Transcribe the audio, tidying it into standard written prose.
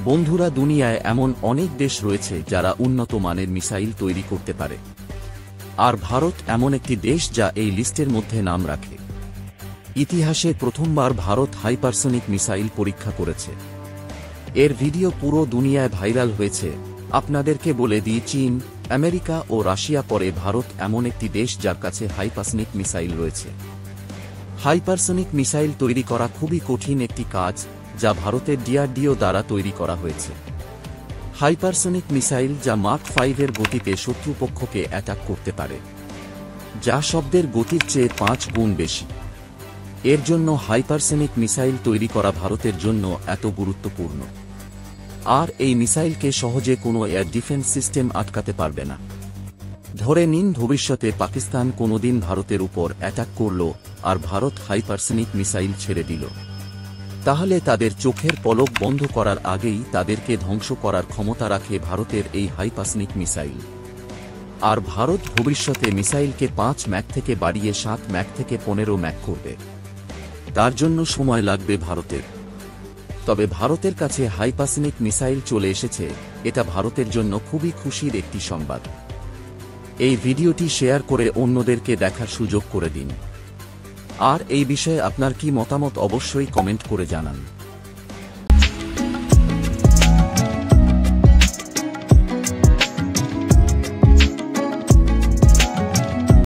বন্ধুরা, দুনিয়ায় এমন অনেক দেশ রয়েছে যারা উন্নত মানের মিসাইল তৈরি করতে পারে, আর ভারত এমন একটি দেশ যা এই লিস্টের মধ্যে নাম রাখে। ইতিহাসে প্রথমবার ভারত হাইপারসনিক মিসাইল পরীক্ষা করেছে। এর ভিডিও পুরো দুনিয়ায় ভাইরাল হয়েছে। আপনাদেরকে বলে দিই, চীন, আমেরিকা ও রাশিয়া পরে ভারত এমন একটি দেশ যার কাছে হাইপারসনিক মিসাইল রয়েছে। হাইপারসনিক মিসাইল তৈরি করা খুবই কঠিন একটি কাজ, যা ভারতের ডিআরডিও দ্বারা তৈরি করা হয়েছে। হাইপারসনিক মিসাইল যা মাক 5 এর গতিতে শত্রুপক্ষকে অ্যাটাক করতে পারে, যা শব্দের গতির চেয়ে 5 গুণ বেশি। এর জন্য হাইপারসনিক মিসাইল তৈরি করা ভারতের জন্য এত গুরুত্বপূর্ণ। আর এই মিসাইলকে সহজে কোনো এয়ার ডিফেন্স সিস্টেম আটকাতে পারবে না। ধরে নিন ভবিষ্যতে পাকিস্তান কোনোদিন ভারতের উপর অ্যাটাক করল আর ভারত হাইপারসনিক মিসাইল ছেড়ে দিল, তাহলে তাদের চোখের পলক বন্ধ করার আগেই তাদেরকে ধ্বংস করার ক্ষমতা রাখে ভারতের এই হাইপারসনিক মিসাইল। আর ভারত ভবিষ্যতে মিসাইলকে 5 ম্যাক থেকে বাড়িয়ে 7 ম্যাক থেকে 15 ম্যাক করবে। তার জন্য সময় লাগবে ভারতের। তবে ভারতের কাছে হাইপারসনিক মিসাইল চলে এসেছে, এটা ভারতের জন্য খুবই খুশির একটি সংবাদ। এই ভিডিওটি শেয়ার করে অন্যদেরকে দেখার সুযোগ করে দিন। আর এই বিষয়ে আপনার কি মতামত অবশ্যই কমেন্ট করে জানান।